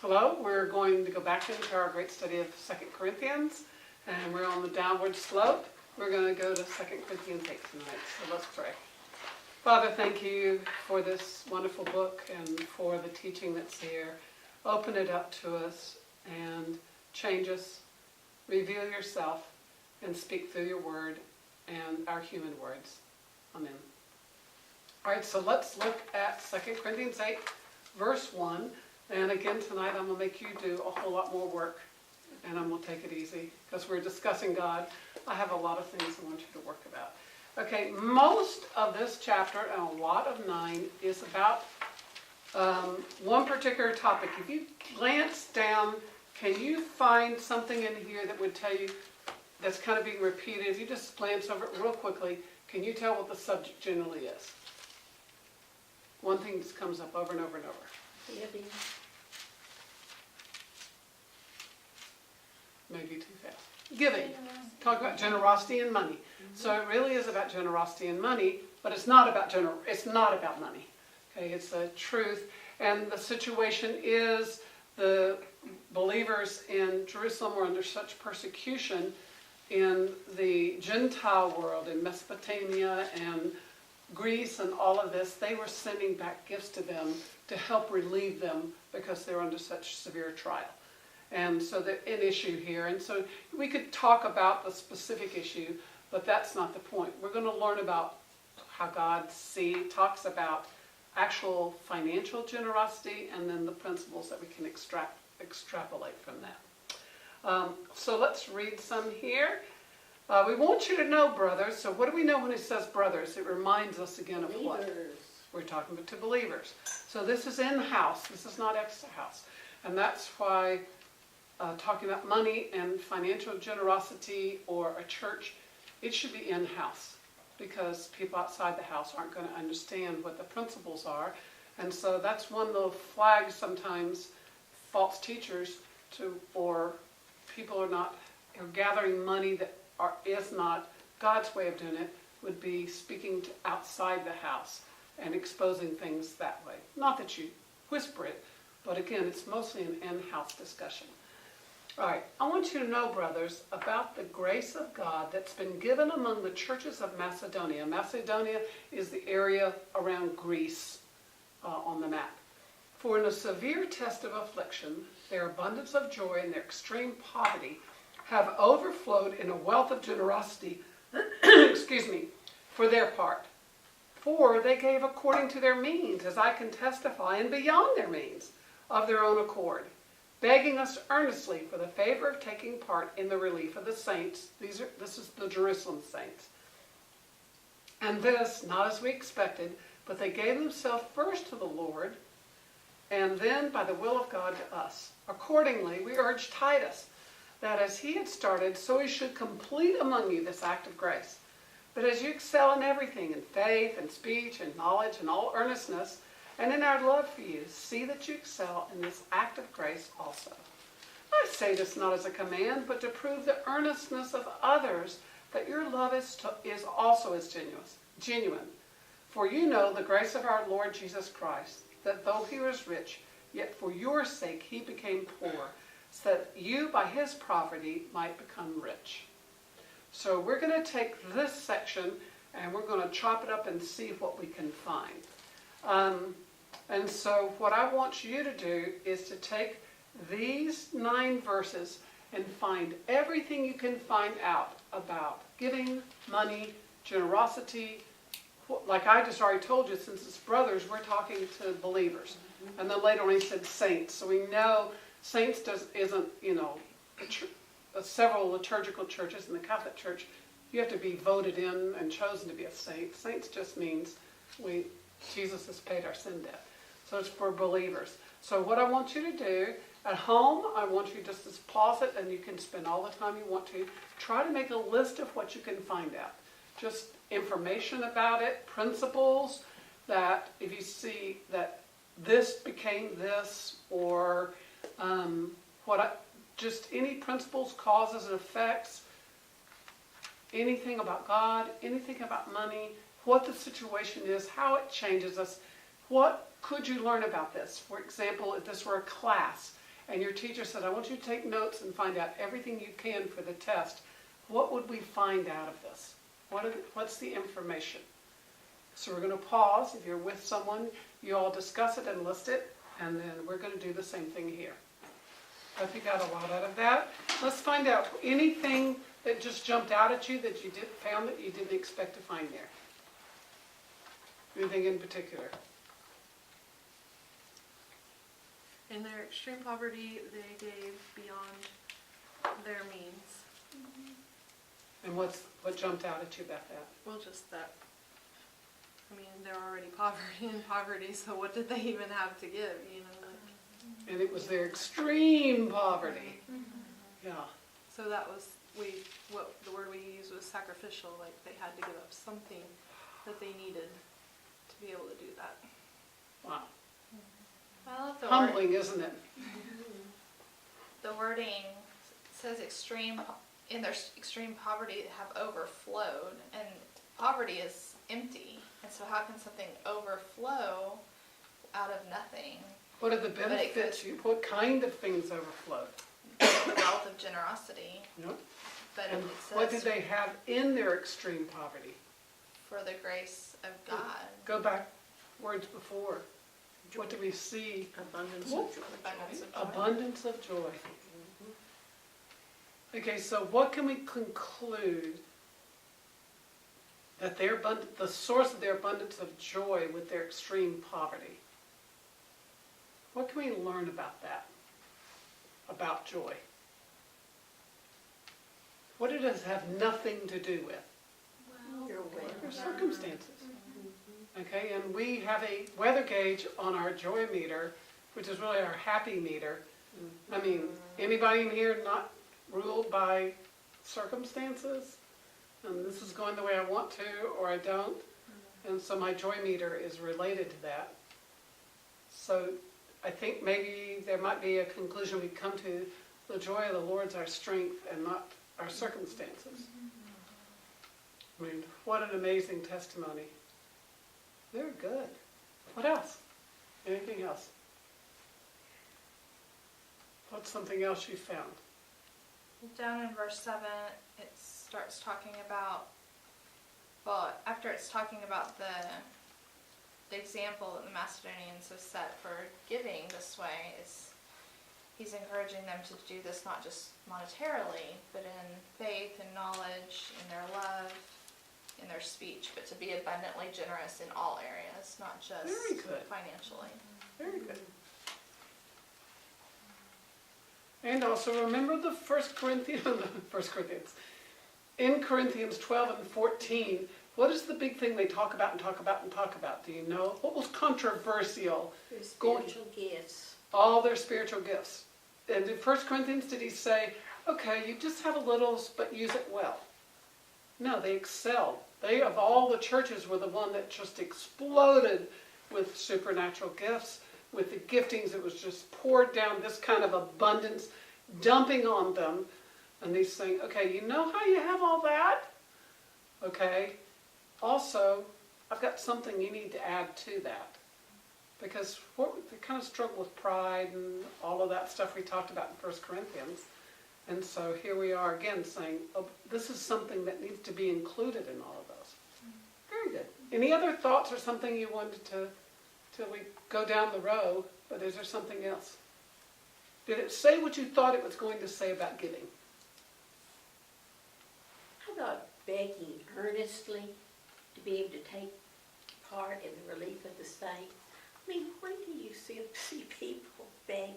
Hello, we're going to go back into our great study of 2 Corinthians, and we're on the downward slope. We're going to go to 2 Corinthians 8 tonight, so let's pray. Father, thank you for this wonderful book and for the teaching that's here. Open it up to us and change us, reveal yourself, and speak through your word and our human words. Amen. All right, so let's look at 2 Corinthians 8, verse 1. And again, tonight I'm going to make you do a whole lot more work, and I'm going to take it easy because we're discussing God. I have a lot of things I want you to work about. Okay, most of this chapter, and a lot of 9, is about one particular topic. If you glance down, can you find something in here that would tell you that's kind of being repeated? If you just glance over it real quickly, can you tell what the subject generally is? One thing just comes up over and over and over. Giving. Maybe too fast. Giving. Talk about generosity and money. So it really is about generosity and money, but it's not about money. Okay, it's the truth. And the situation is the believers in Jerusalem were under such persecution in the Gentile world, in Mesopotamia and Greece and all of this. They were sending back gifts to them to help relieve them because they were under such severe trial. And so an issue here. And so we could talk about the specific issue, but that's not the point. We're going to learn about how God talks about actual financial generosity and then the principles that we can extrapolate from that. So let's read some here. We want you to know, brothers. So what do we know when it says brothers? It reminds us again of what? We're talking to believers. So this is in-house. This is not extra-house. And that's why talking about money and financial generosity or a church, it should be in-house because people outside the house aren't going to understand what the principles are. And so that's one little flag sometimes false teachers or people are gathering money that is not God's way of doing it, would be speaking to outside the house and exposing things that way. Not that you whisper it, but again, it's mostly an in-house discussion. All right, I want you to know, brothers, about the grace of God that's been given among the churches of Macedonia. Macedonia is the area around Greece on the map. For in a severe test of affliction, their abundance of joy and their extreme poverty have overflowed in a wealth of generosity, for their part. For they gave according to their means, as I can testify, and beyond their means, of their own accord, begging us earnestly for the favor of taking part in the relief of the saints. This is the Jerusalem saints. And this, not as we expected, but they gave themselves first to the Lord, and then by the will of God to us. Accordingly, we urge Titus, that as he had started, so he should complete among you this act of grace. But as you excel in everything, in faith and speech and knowledge and all earnestness, and in our love for you, see that you excel in this act of grace also. I say this not as a command, but to prove the earnestness of others, that your love is also as genuine. For you know the grace of our Lord Jesus Christ, that though he was rich, yet for your sake he became poor, so that you by his poverty might become rich. So we're going to take this section and we're going to chop it up and see what we can find. And so what I want you to do is to take these 9 verses and find everything you can find out about giving, money, generosity. Like I just already told you, since it's brothers, we're talking to believers. And then later on he said saints. So we know saints isn't, several liturgical churches in the Catholic Church, you have to be voted in and chosen to be a saint. Saints just means Jesus has paid our sin debt. So it's for believers. So what I want you to do at home, I want you just to pause it, and you can spend all the time you want to. Try to make a list of what you can find out. Just information about it, principles, that if you see that this became this, or just any principles, causes, and effects, anything about God, anything about money, what the situation is, how it changes us, what could you learn about this? For example, if this were a class and your teacher said, I want you to take notes and find out everything you can for the test, what would we find out of this? What's the information? So we're going to pause. If you're with someone, you all discuss it and list it, and then we're going to do the same thing here. Hope you got a lot out of that. Let's find out anything that just jumped out at you that you found that you didn't expect to find there. Anything in particular? In their extreme poverty, they gave beyond their means. And what jumped out at you about that? Well, just that. I mean, they're already in poverty, so what did they even have to give? You know, like. And it was their extreme poverty. Yeah. So that was what the word we used was sacrificial. Like they had to give up something that they needed to be able to do that. Wow. I love the Humbling, isn't it? The wording says in their extreme poverty have overflowed, and poverty is empty, and so how can something overflow out of nothing? What are the benefits? What kind of things overflowed? The wealth of generosity. Yep. But And it says what did they have in their extreme poverty? for the grace of God. Go back words before. What do we see? Abundance Whoop. of joy. Abundance of joy. Abundance of joy. Okay, so what can we conclude that the source of their abundance of joy with their extreme poverty? What can we learn about that? About joy? What it does have nothing to do with? Their circumstances. Okay, and we have a weather gauge on our joy meter, which is really our happy meter. I mean, anybody in here not ruled by circumstances? And this is going the way I want to, or I don't. And so my joy meter is related to that. So I think maybe there might be a conclusion we come to: the joy of the Lord's our strength and not our circumstances. I mean, what an amazing testimony. Very good. What else? Anything else? What's something else you found? Down in verse 7, it starts talking about, well, after it's talking about the example that the Macedonians have set for giving this way, he's encouraging them to do this not just monetarily, but in faith and knowledge, in their love, in their speech, but to be abundantly generous in all areas, not just Very good. financially. Very good. And also remember the 1 Corinthians. In Corinthians 12 and 14, what is the big thing they talk about and talk about and talk about? Do you know? What was controversial? Their spiritual gifts. All their spiritual gifts. And in 1 Corinthians, did he say, okay, you just have a little, but use it well? No, they excelled. They, of all the churches, were the one that just exploded with supernatural gifts, with the giftings. It was just poured down, this kind of abundance, dumping on them. And he's saying, okay, you know how you have all that? Okay. Also, I've got something you need to add to that. Because they kind of struggle with pride and all of that stuff we talked about in 1 Corinthians. And so here we are again saying, oh, this is something that needs to be included in all of those. Very good. Any other thoughts or something you wanted to, till we go down the road, but is there something else? Did it say what you thought it was going to say about giving? I thought begging earnestly to be able to take part in the relief of the saints. I mean, when do you see people begging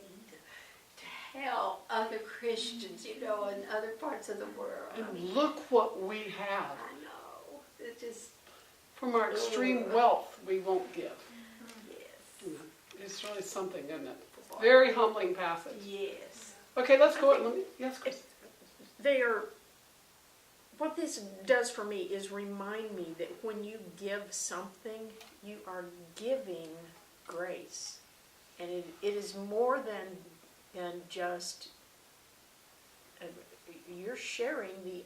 to help other Christians, in other parts of the world? And look what we have. I know. It's just, From our extreme wealth, we won't give. yes. It's really something, isn't it? Very humbling passage. Yes. Okay, let's go. Yes, Chris. What this does for me is remind me that when you give something, you are giving grace. And it is more than just, you're sharing the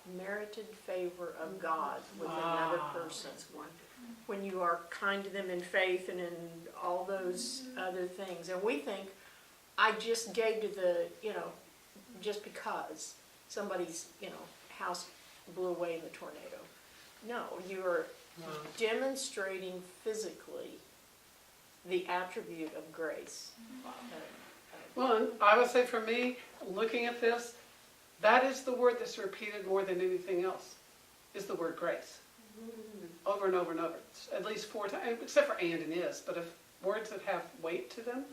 unmerited favor of God with another person. That's wonderful. When you are kind to them in faith and in all those other things. And we think, I just gave to the, just because somebody's, house blew away in the tornado. No, you're demonstrating physically the attribute of grace. Well, and I would say for me, looking at this, that is the word that's repeated more than anything else, is the word grace. Over and over and over. At least 4 times, except for and is, but if words that have weight to them,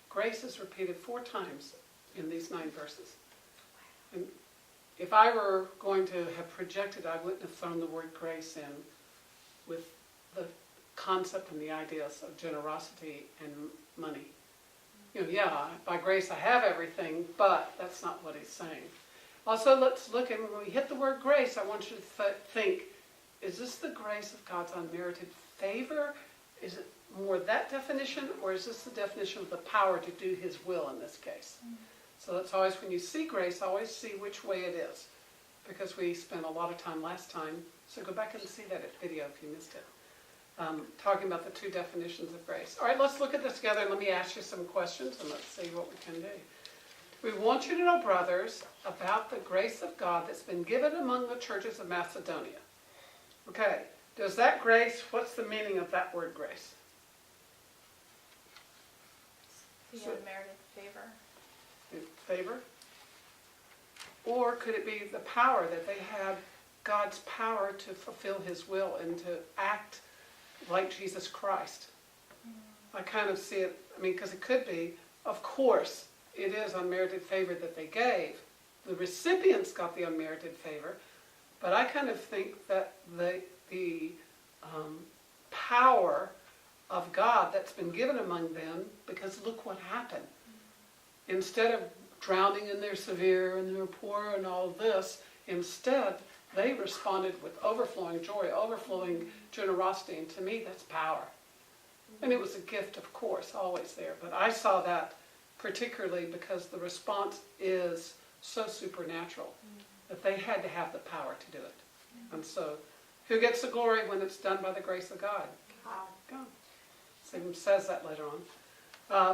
grace is repeated 4 times in these 9 verses. And if I were going to have projected, I wouldn't have thrown the word grace in with the concept and the ideas of generosity and money. Yeah, by grace I have everything, but that's not what he's saying. Also, let's look at, when we hit the word grace, I want you to think, is this the grace of God's unmerited favor? Is it more that definition, or is this the definition of the power to do his will in this case? So that's always, when you see grace, always see which way it is, because we spent a lot of time last time, so go back and see that video if you missed it, talking about the 2 definitions of grace. All right, let's look at this together, and let me ask you some questions, and let's see what we can do. We want you to know, brothers, about the grace of God that's been given among the churches of Macedonia. Okay, does that grace, what's the meaning of that word grace? The unmerited favor. Favor? Or could it be the power that they had, God's power to fulfill his will and to act like Jesus Christ? I kind of see it, because it could be, of course, it is unmerited favor that they gave. The recipients got the unmerited favor, but I kind of think that the power of God that's been given among them, because look what happened. Instead of drowning in their severe and their poor and all this, instead they responded with overflowing joy, overflowing generosity, and to me that's power. And it was a gift, of course, always there, but I saw that particularly because the response is so supernatural that they had to have the power to do it. And so, who gets the glory when it's done by the grace of God? God. So he says that later on.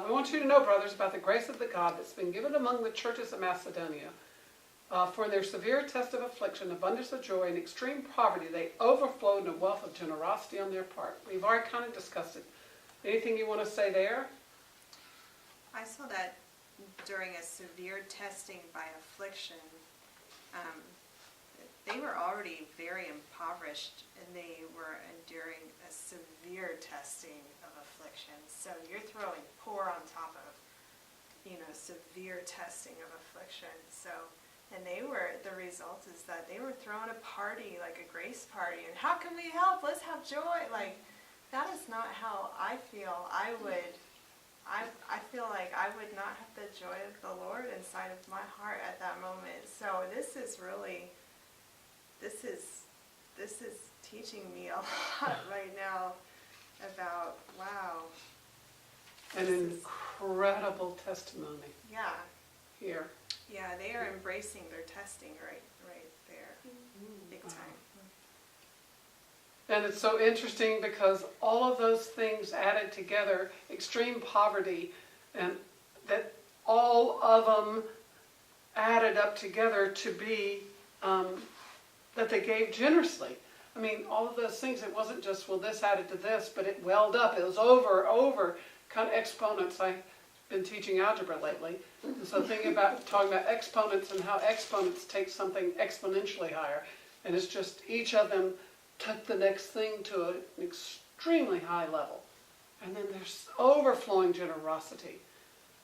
We want you to know, brothers, about the grace of the God that's been given among the churches of Macedonia. For in their severe test of affliction, abundance of joy, and extreme poverty, they overflowed in a wealth of generosity on their part. We've already kind of discussed it. Anything you want to say there? I saw that during a severe testing by affliction, they were already very impoverished, and they were enduring a severe testing of affliction. So you're throwing poor on top of, severe testing of affliction. So, and the result is that they were throwing a party, like a grace party, and how can we help? Let's have joy. Like, that is not how I feel. I feel like I would not have the joy of the Lord inside of my heart at that moment. So this is teaching me a lot right now about, wow. An incredible testimony. Yeah. Here. Yeah, they are embracing their testing right there. Big time. And it's so interesting because all of those things added together, extreme poverty, and that all of them added up together to be that they gave generously. All of those things, it wasn't just, well, this added to this, but it welled up. It was over, kind of exponents. I've been teaching algebra lately. And so talking about exponents and how exponents take something exponentially higher. And it's just each of them took the next thing to an extremely high level. And then there's overflowing generosity.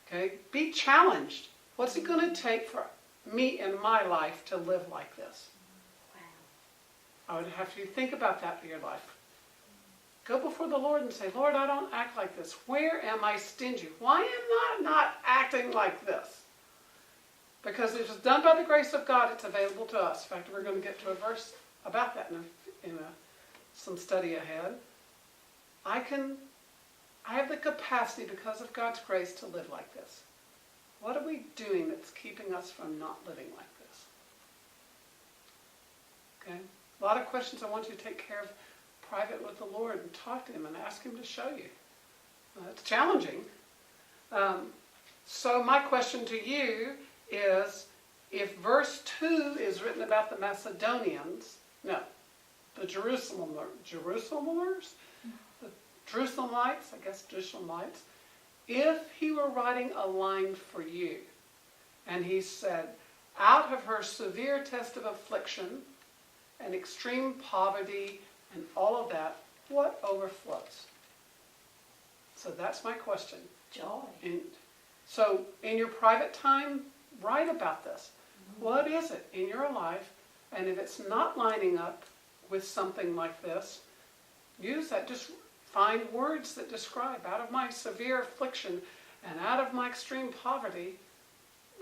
Okay? Be challenged. What's it going to take for me in my life to live like this? I would have you think about that for your life. Go before the Lord and say, Lord, I don't act like this. Where am I stingy? Why am I not acting like this? Because if it's done by the grace of God, it's available to us. In fact, we're going to get to a verse about that in some study ahead. I have the capacity, because of God's grace, to live like this. What are we doing that's keeping us from not living like this? Okay? A lot of questions I want you to take care of private with the Lord and talk to Him and ask Him to show you. It's challenging. So my question to you is, if verse 2 is written about the Macedonians, no, the Jerusalemites, if he were writing a line for you, and he said, out of her severe test of affliction and extreme poverty and all of that, what overflows? So that's my question. Joy. So in your private time, write about this. What is it in your life? And if it's not lining up with something like this, use that. Just find words that describe, out of my severe affliction and out of my extreme poverty,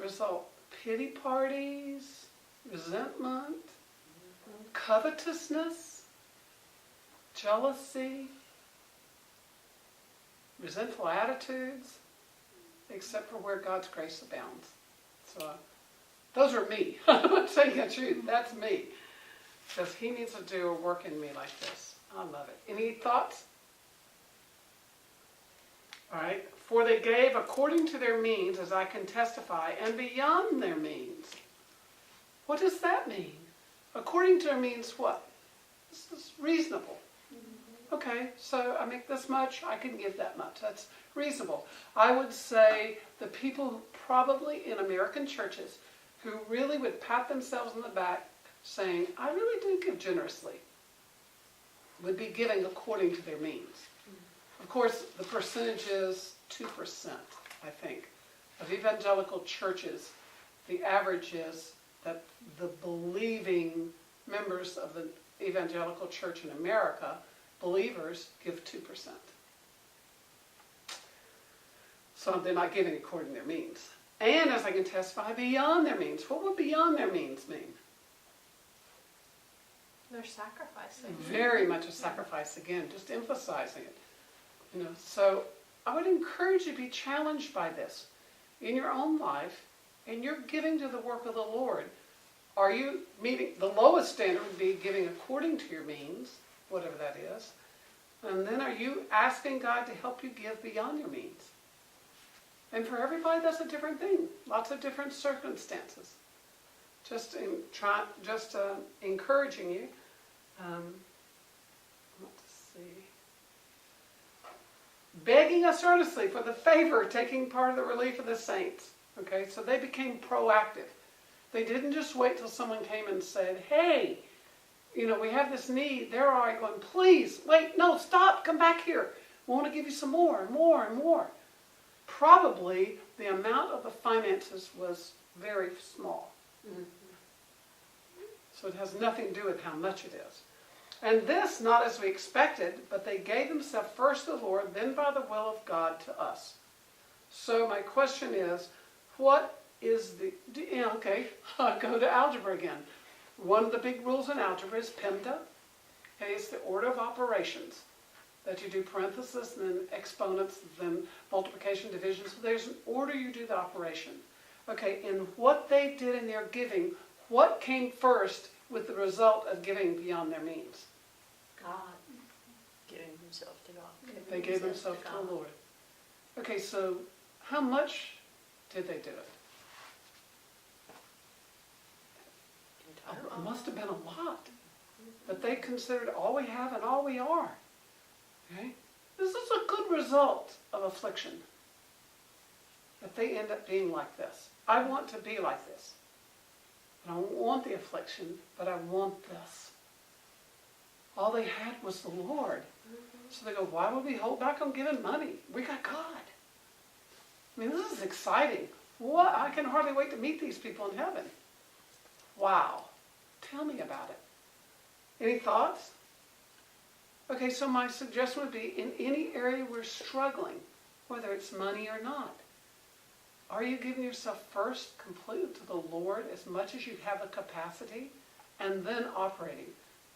result pity parties, resentment, covetousness, jealousy, resentful attitudes, except for where God's grace abounds. So those are me. I'm not saying the truth. That's me. Because he needs to do a work in me like this. I love it. Any thoughts? All right. For they gave according to their means, as I can testify, and beyond their means. What does that mean? According to their means what? This is reasonable. Okay, so I make this much, I can give that much. That's reasonable. I would say the people probably in American churches who really would pat themselves on the back saying, I really do give generously, would be giving according to their means. Of course, the percentage is 2%, I think. Of evangelical churches, the average is that the believing members of the evangelical church in America, believers, give 2%. So they're not giving according to their means. And as I can testify, beyond their means. What would beyond their means mean? They're sacrificing. Very much a sacrifice again, just emphasizing it. So I would encourage you to be challenged by this in your own life, and you're giving to the work of the Lord. Are you meeting, the lowest standard would be giving according to your means, whatever that is, and then are you asking God to help you give beyond your means? And for everybody, that's a different thing. Lots of different circumstances. Just encouraging you. Let's see. Begging us earnestly for the favor, taking part of the relief of the saints. Okay, so they became proactive. They didn't just wait till someone came and said, hey, we have this need. They're already going, please, wait, no, stop, come back here. We want to give you some more and more and more. Probably the amount of the finances was very small. Mm-hmm. So it has nothing to do with how much it is. And this, not as we expected, but they gave themselves first to the Lord, then by the will of God to us. So my question is, what is I'll go to algebra again. One of the big rules in algebra is PEMDA. Okay, it's the order of operations. That you do parentheses, and then exponents, then multiplication, division. So there's an order you do the operation. Okay, in what they did in their giving, what came first with the result of giving beyond their means? God. Giving themselves to God. They gave themselves to the Lord. Okay, so how much did they do it? It must have been a lot. But they considered all we have and all we are. Okay? This is a good result of affliction. That they end up being like this. I want to be like this. I don't want the affliction, but I want this. All they had was the Lord. So they go, why would we hold back on giving money? We got God. I mean, this is exciting. What? I can hardly wait to meet these people in heaven. Wow. Tell me about it. Any thoughts? Okay, so my suggestion would be, in any area we're struggling, whether it's money or not, are you giving yourself first completely to the Lord as much as you have the capacity, and then operating,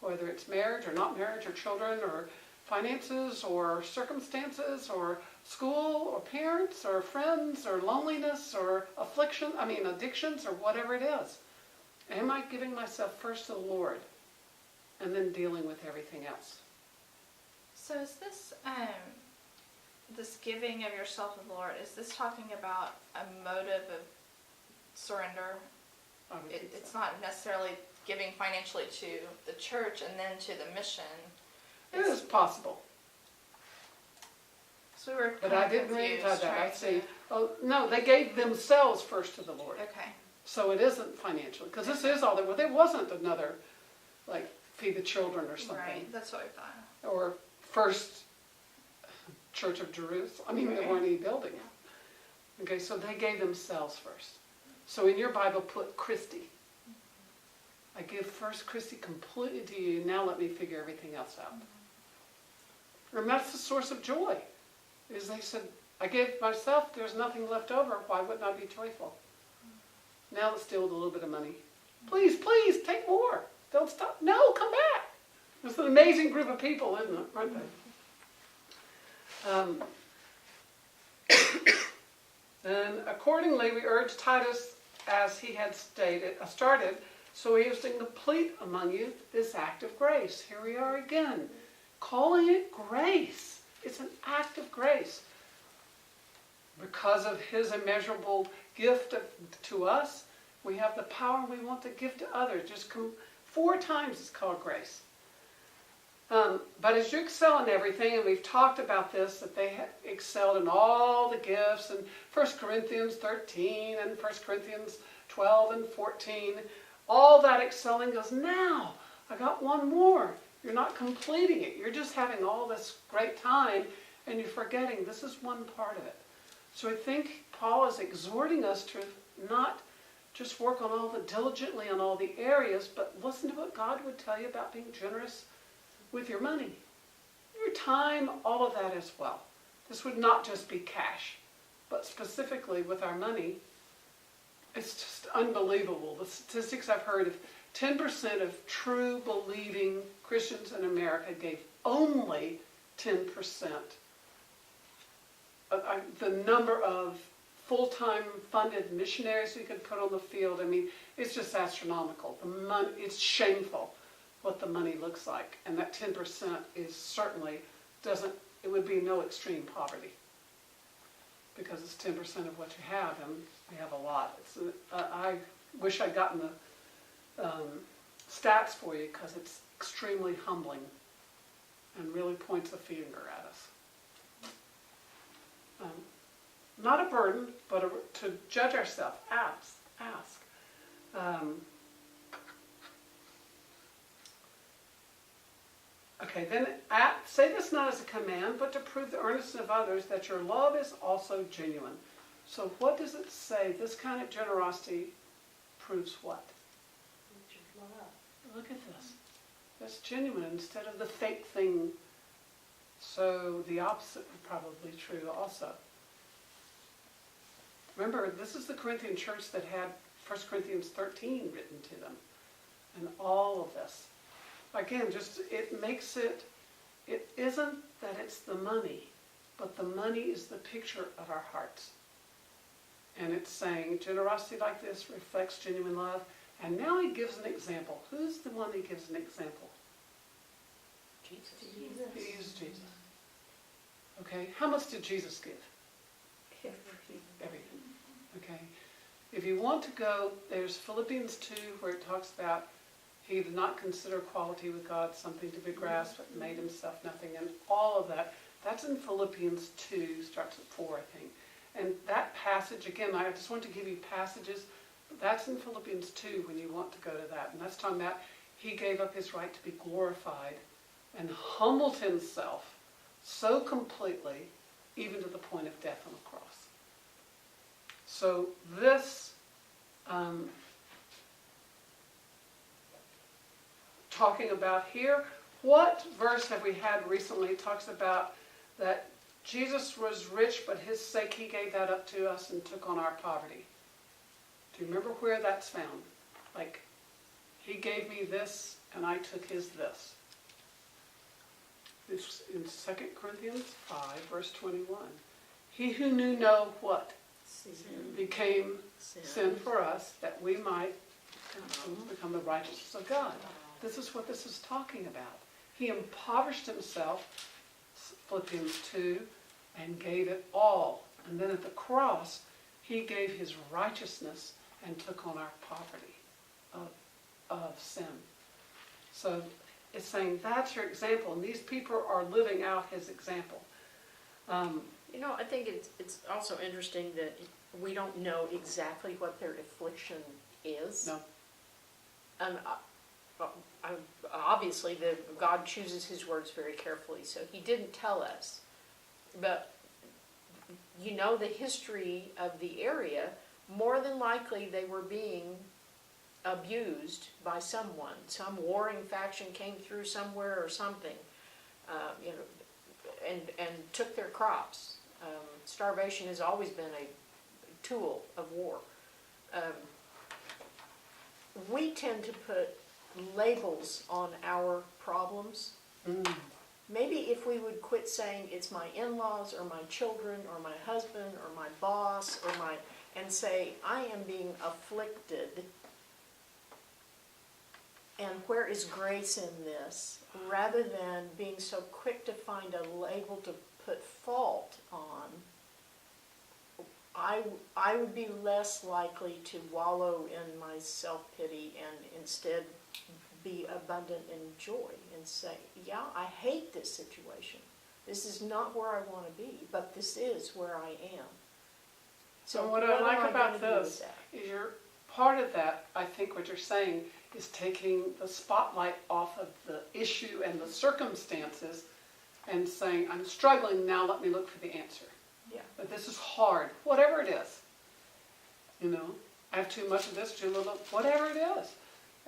whether it's marriage or not marriage or children or finances or circumstances or school or parents or friends or loneliness or addictions or whatever it is? Am I giving myself first to the Lord and then dealing with everything else? So is this this giving of yourself to the Lord, is this talking about a motive of surrender? I would think It's so. not necessarily giving financially to the church and then to the mission. It is possible, So we were but kind I of didn't read confused that. I trying see. to- Oh, no, they gave themselves first to the Lord. Okay. So it isn't financial, because this is all there wasn't another, like, feed the children or something. Right, that's what I thought. Or First Church of Jerusalem. I mean, there weren't any buildings. Okay, so they gave themselves first. So in your Bible, put Christy. I give first Christy completely to you, now let me figure everything else out. And that's the source of joy, is they said, I gave myself, there's nothing left over, why wouldn't I be joyful? Now let's deal with a little bit of money. Please, please, take more. Don't stop. No, come back. It's an amazing group of people, isn't it? Aren't they? And accordingly, we urge Titus, as he had started, so he is to complete among you this act of grace. Here we are again, calling it grace. It's an act of grace. Because of his immeasurable gift to us, we have the power we want to give to others. Just 4 times it's called grace. But as you excel in everything, and we've talked about this, that they excelled in all the gifts, in 1 Corinthians 13 and 1 Corinthians 12 and 14, all that excelling goes, now, I got one more. You're not completing it. You're just having all this great time, and you're forgetting this is one part of it. So I think Paul is exhorting us to not just work on diligently on all the areas, but listen to what God would tell you about being generous with your money, your time, all of that as well. This would not just be cash, but specifically with our money, it's just unbelievable. The statistics I've heard, of 10% of true believing Christians in America gave only 10%. The number of full-time funded missionaries we could put on the field, I mean, it's just astronomical. The money, it's shameful what the money looks like. And that 10% is certainly it would be no extreme poverty. Because it's 10% of what you have, and we have a lot. I wish I'd gotten the stats for you, because it's extremely humbling and really points a finger at us. Not a burden, but to judge ourselves. Ask. Okay, then say this not as a command, but to prove the earnestness of others that your love is also genuine. So what does it say? This kind of generosity proves what? Look at this. That's genuine instead of the fake thing. So the opposite would probably be true also. Remember, this is the Corinthian church that had 1 Corinthians 13 written to them. And all of this. Again, it isn't that it's the money, but the money is the picture of our hearts. And it's saying generosity like this reflects genuine love. And now he gives an example. Who's the one he gives an example? Jesus. He is Jesus. Okay, how much did Jesus give? Everything. Okay. If you want to go, there's Philippians 2 where it talks about he did not consider equality with God something to be grasped, but made himself nothing, and all of that. That's in Philippians 2, starts at 4, I think. And that passage, again, I just want to give you passages, but that's in Philippians 2 when you want to go to that. And that's talking about he gave up his right to be glorified and humbled himself so completely, even to the point of death on the cross. So this, talking about here, what verse have we had recently? It talks about that Jesus was rich, but his sake he gave that up to us and took on our poverty. Do you remember where that's found? Like, he gave me this and I took his this. It's in 2 Corinthians 5, verse 21. He who knew no what? Became sin for us, that we might become the righteousness of God. This is what this is talking about. He impoverished himself, Philippians 2, and gave it all. And then at the cross, he gave his righteousness and took on our poverty of sin. So it's saying that's your example, and these people are living out his example. You know, I think it's also interesting that we don't know exactly what their affliction is. No. And obviously, God chooses his words very carefully, so he didn't tell us. But you know the history of the area, more than likely they were being abused by someone. Some warring faction came through somewhere or something, you know, and took their crops. Starvation has always been a tool of war. We tend to put labels on our problems. Maybe if we would quit saying it's my in-laws or my children or my husband or my boss or and say I am being afflicted, and where is grace in this, rather than being so quick to find a label to put fault on. I would be less likely to wallow in my self-pity and instead be abundant in joy and say, yeah, I hate this situation. This is not where I want to be, but this is where I am. So what I like am about gonna do this with that? is you're part of that, I think what you're saying is taking the spotlight off of the issue and the circumstances and saying, I'm struggling, now let me look for the answer. Yeah. But this is hard, whatever it is. You know, I have too much of this, too little, whatever it is.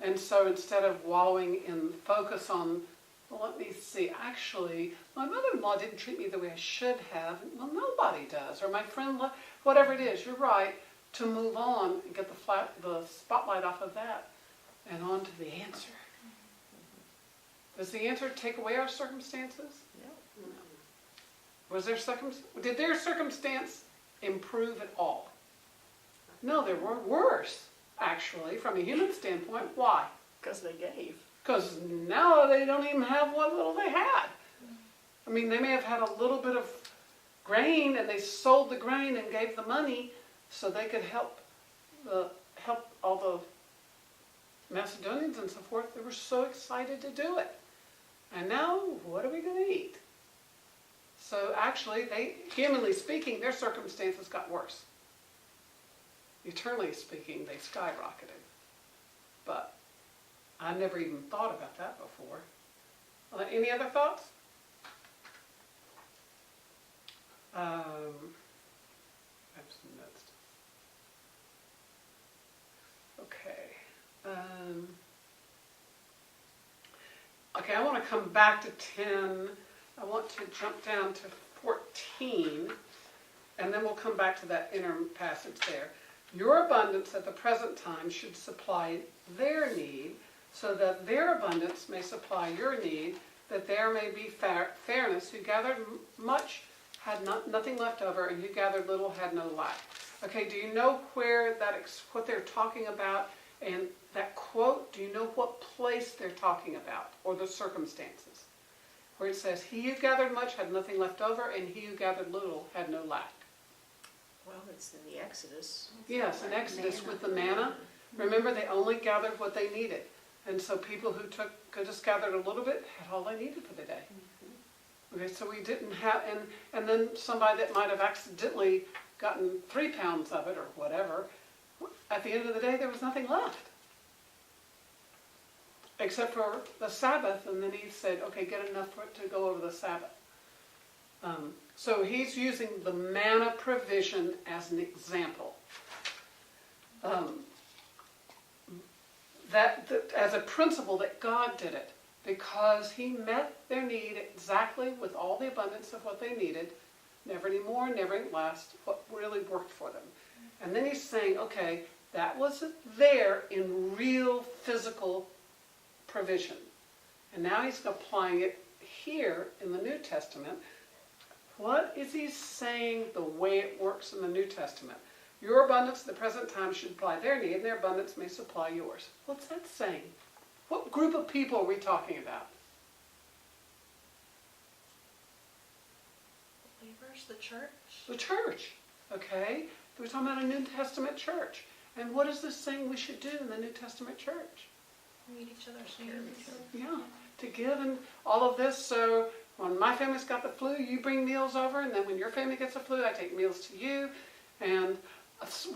And so instead of wallowing in focus on, well, let me see, actually, my mother-in-law didn't treat me the way I should have. Well, nobody does. Or my friend, whatever it is, you're right, to move on and get the spotlight off of that and on to the answer. Does the answer take away our circumstances? No. Did their circumstance improve at all? No, they were worse, actually, from a human standpoint. Why? Because they gave. Because now they don't even have what little they had. I mean, they may have had a little bit of grain, and they sold the grain and gave the money so they could help all the Macedonians and so forth. They were so excited to do it. And now, what are we going to eat? So actually, humanly speaking, their circumstances got worse. Eternally speaking, they skyrocketed. But I never even thought about that before. Any other thoughts? I have some notes. Okay. Okay, I want to come back to 10. I want to jump down to 14, and then we'll come back to that inner passage there. Your abundance at the present time should supply their need, so that their abundance may supply your need, that there may be fairness. Who gathered much had nothing left over, and who gathered little had no lack. Okay, do you know where what they're talking about? And that quote, do you know what place they're talking about, or the circumstances? Where it says, he who gathered much had nothing left over, and he who gathered little had no lack. Well, it's in the Exodus. Yes, in Exodus with the manna. Remember, they only gathered what they needed. And so people who could just gathered a little bit had all they needed for the day. Okay, so we didn't have, and then somebody that might have accidentally gotten 3 pounds of it or whatever, at the end of the day there was nothing left. Except for the Sabbath, and then he said, okay, get enough for it to go over the Sabbath. So he's using the manna provision as an example. That as a principle that God did it, because he met their need exactly with all the abundance of what they needed, never any more, never any less, what really worked for them. And then he's saying, okay, that wasn't there in real physical provision. And now he's applying it here in the New Testament. What is he saying the way it works in the New Testament? Your abundance at the present time should supply their need, and their abundance may supply yours. What's that saying? What group of people are we talking about? Believers. The church. The church, okay? We're talking about a New Testament church. And what is this saying we should do in the New Testament church? Meet each other's needs. Yeah, to give and all of this. So when my family's got the flu, you bring meals over, and then when your family gets the flu, I take meals to you. And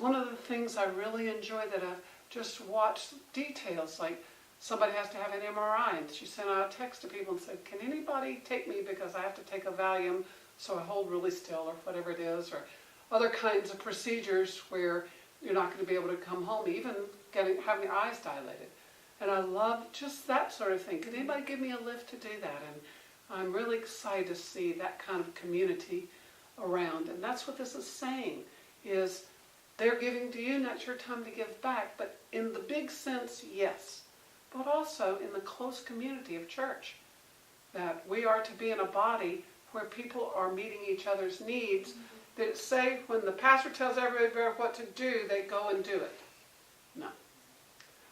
one of the things I really enjoy that I've just watched details, like somebody has to have an MRI, and she sent out a text to people and said, can anybody take me because I have to take a Valium so I hold really still, or whatever it is, or other kinds of procedures where you're not going to be able to come home, even having your eyes dilated. And I love just that sort of thing. Can anybody give me a lift to do that? And I'm really excited to see that kind of community around. And that's what this is saying, is they're giving to you, and that's your time to give back. But in the big sense, yes. But also in the close community of church, that we are to be in a body where people are meeting each other's needs. Did it say when the pastor tells everybody what to do, they go and do it? No.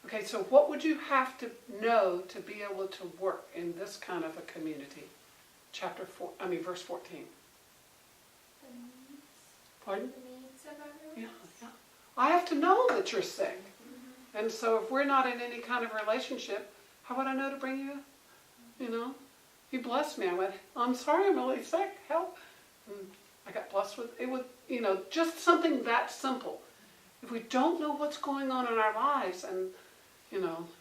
Okay, so what would you have to know to be able to work in this kind of a community? Verse 14. The needs. Pardon? The needs of everyone. Yeah. I have to know that you're sick. And so if we're not in any kind of relationship, how would I know to bring you? You blessed me. I went, I'm sorry, I'm really sick. Help. And I got blessed with it. With just something that simple. If we don't know what's going on in our lives, and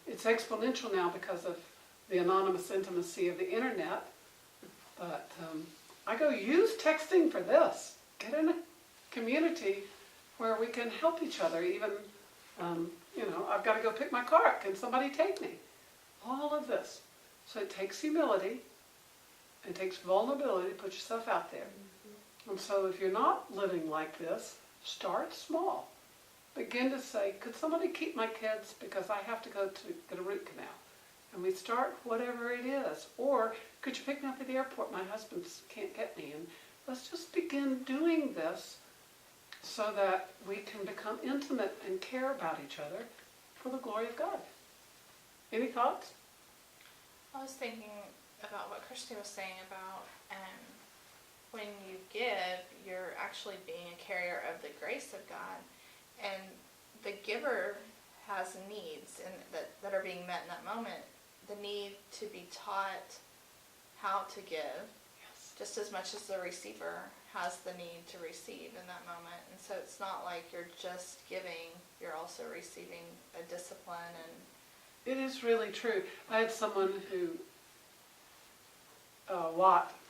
it's exponential now because of the anonymous intimacy of the internet. But I go use texting for this. Get in a community where we can help each other. Even, I've got to go pick my car up. Can somebody take me? All of this. So it takes humility. It takes vulnerability to put yourself out there. And so if you're not living like this, start small. Begin to say, could somebody keep my kids because I have to go to get a root canal? And we start whatever it is. Or could you pick me up at the airport? My husband can't get me. And let's just begin doing this so that we can become intimate and care about each other for the glory of God. Any thoughts? I was thinking about what Christy was saying about when you give, you're actually being a carrier of the grace of God. And the giver has needs that are being met in that moment. The need to be taught how to give, just as much as the receiver has the need to receive in that moment. And so it's not like you're just giving, you're also receiving a discipline. And It is really true. I had someone who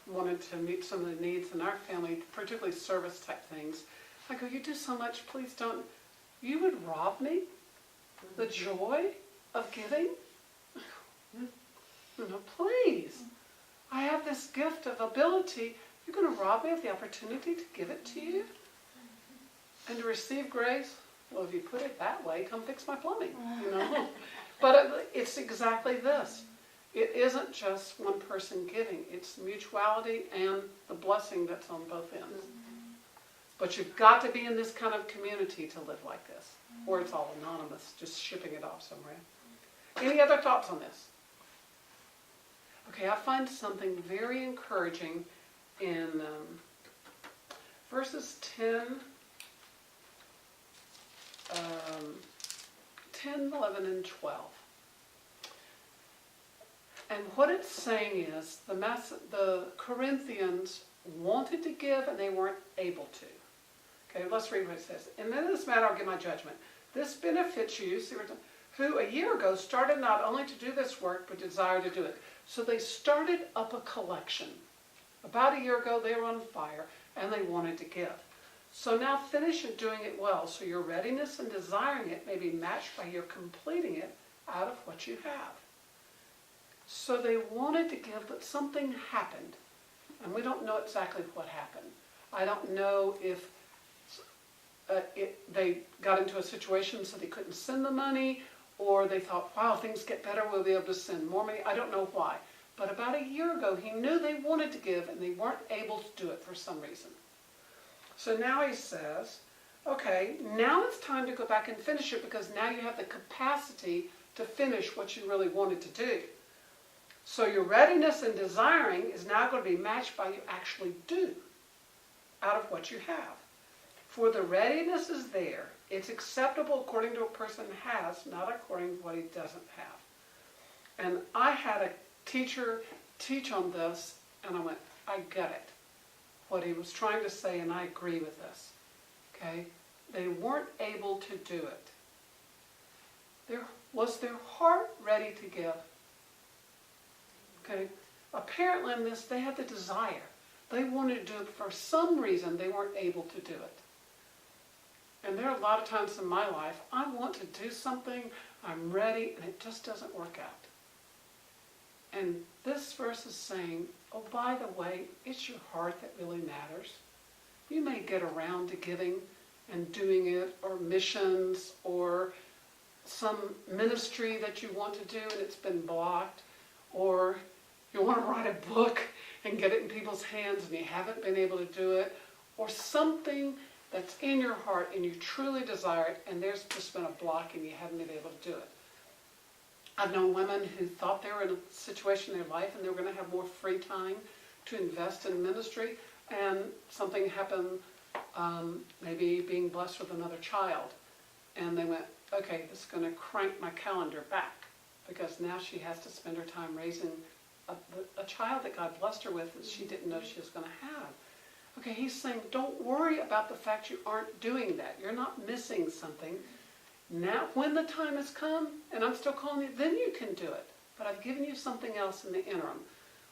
wanted to meet some of the needs in our family, particularly service type things. I go, you do so much, please don't. You would rob me? The joy of giving? Please. I have this gift of ability. You're going to rob me of the opportunity to give it to you? And to receive grace? Well, if you put it that way, come fix my plumbing, But it's exactly this. It isn't just one person giving. It's mutuality and the blessing that's on both ends. But you've got to be in this kind of community to live like this. Or it's all anonymous, just shipping it off somewhere. Any other thoughts on this? Okay, I find something very encouraging in verses 10, 11, and 12. And what it's saying is the Corinthians wanted to give and they weren't able to. Okay, let's read what it says. And in this matter, I'll give my judgment. This benefits you, who a year ago started not only to do this work, but desire to do it. So they started up a collection. About a year ago, they were on fire, and they wanted to give. So now finish it doing it well, so your readiness and desiring it may be matched by your completing it out of what you have. So they wanted to give, but something happened. And we don't know exactly what happened. I don't know if they got into a situation so they couldn't send the money, or they thought, wow, things get better, we'll be able to send more money. I don't know why. But about a year ago, he knew they wanted to give, and they weren't able to do it for some reason. So now he says, okay, now it's time to go back and finish it, because now you have the capacity to finish what you really wanted to do. So your readiness and desiring is now going to be matched by you actually do. out of what you have. For the readiness is there. It's acceptable according to what a person has, not according to what he doesn't have. And I had a teacher teach on this, and I went, I get it. What he was trying to say, and I agree with this. Okay? They weren't able to do it. Was their heart ready to give? Okay? Apparently in this, they had the desire. They wanted to do it. For some reason, they weren't able to do it. And there are a lot of times in my life, I want to do something, I'm ready, and it just doesn't work out. And this verse is saying, oh, by the way, it's your heart that really matters. You may get around to giving and doing it, or missions, or some ministry that you want to do and it's been blocked, or you want to write a book and get it in people's hands and you haven't been able to do it, or something that's in your heart and you truly desire it and there's just been a block and you haven't been able to do it. I've known women who thought they were in a situation in their life and they were going to have more free time to invest in ministry, and something happened, maybe being blessed with another child, and they went, okay, this is going to crank my calendar back, because now she has to spend her time raising a child that God blessed her with that she didn't know she was going to have. Okay, he's saying, don't worry about the fact you aren't doing that. You're not missing something. Now, when the time has come, and I'm still calling you, then you can do it. But I've given you something else in the interim.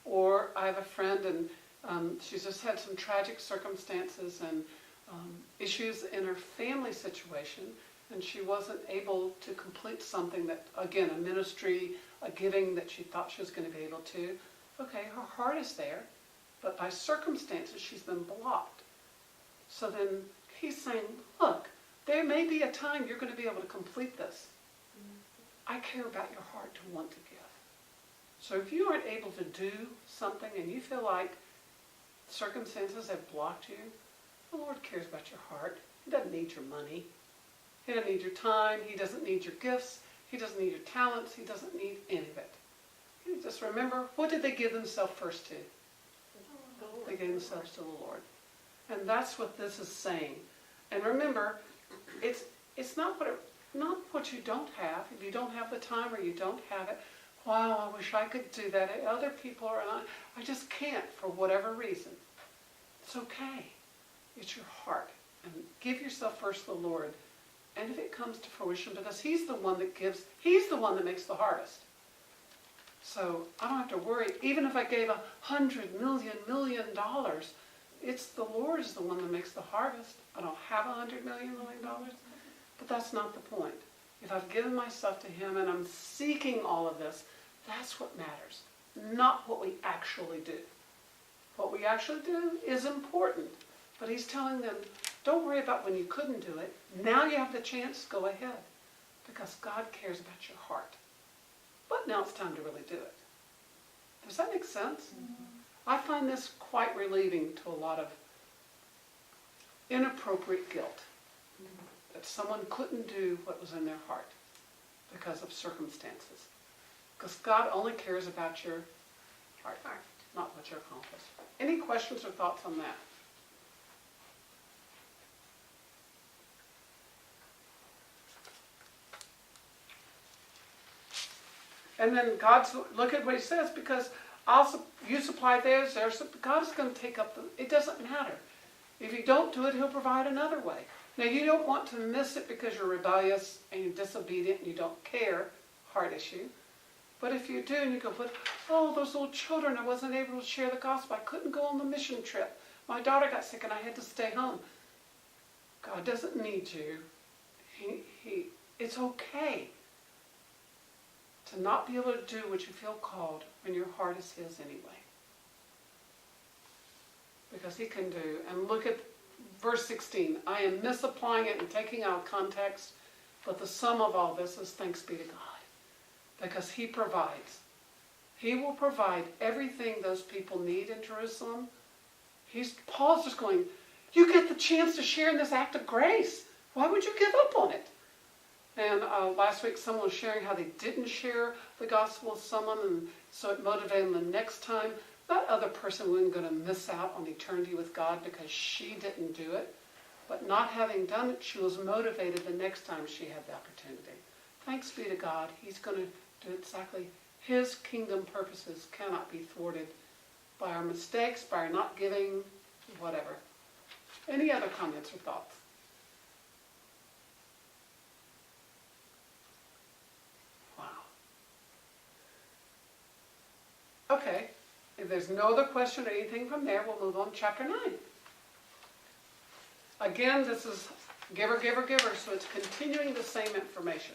Or I have a friend, and she's just had some tragic circumstances and issues in her family situation, and she wasn't able to complete something that, again, a ministry, a giving that she thought she was going to be able to. Okay, her heart is there, but by circumstances she's been blocked. So then he's saying, look, there may be a time you're going to be able to complete this. I care about your heart to want to give. So if you aren't able to do something and you feel like circumstances have blocked you, the Lord cares about your heart. He doesn't need your money. He doesn't need your time. He doesn't need your gifts. He doesn't need your talents. He doesn't need any of it. You just remember, what did they give themselves first to? They gave themselves to the Lord. And that's what this is saying. And remember, it's not what you don't have. If you don't have the time or you don't have it, wow, I wish I could do that. Other people are, and I just can't for whatever reason. It's okay. It's your heart. And give yourself first to the Lord. And if it comes to fruition, because He's the one that gives, He's the one that makes the harvest. So I don't have to worry. Even if I gave $100 million, it's the Lord is the one that makes the harvest. I don't have $100 million, but that's not the point. If I've given myself to Him and I'm seeking all of this, that's what matters, not what we actually do. What we actually do is important, but He's telling them, don't worry about when you couldn't do it. Now you have the chance, go ahead, because God cares about your heart. But now it's time to really do it. Does that make sense? Mm-hmm. I find this quite relieving to a lot of inappropriate guilt. That someone couldn't do what was in their heart because of circumstances. Because God only cares about your heart, not what you accomplish. Any questions or thoughts on that? And then look at what He says, because you supply theirs, God is going to take up it doesn't matter. If you don't do it, He'll provide another way. Now, you don't want to miss it because you're rebellious and you're disobedient and you don't care, heart issue. But if you do and you go, but, oh, those little children, I wasn't able to share the gospel. I couldn't go on the mission trip. My daughter got sick and I had to stay home. God doesn't need you. It's okay to not be able to do what you feel called when your heart is His anyway. Because He can do. And look at verse 16. I am misapplying it and taking out of context, but the sum of all this is thanks be to God. Because He provides. He will provide everything those people need in Jerusalem. Paul's just going, you get the chance to share in this act of grace. Why would you give up on it? And last week someone was sharing how they didn't share the gospel with someone, and so it motivated them the next time. that other person wasn't going to miss out on eternity with God because she didn't do it. But not having done it, she was motivated the next time she had the opportunity. Thanks be to God, he's going to do exactly. His kingdom purposes cannot be thwarted by our mistakes, by our not giving, whatever. Any other comments or thoughts? Wow. Okay, if there's no other question or anything from there, we'll move on to chapter 9. Again, this is giver, giver, giver, so it's continuing the same information.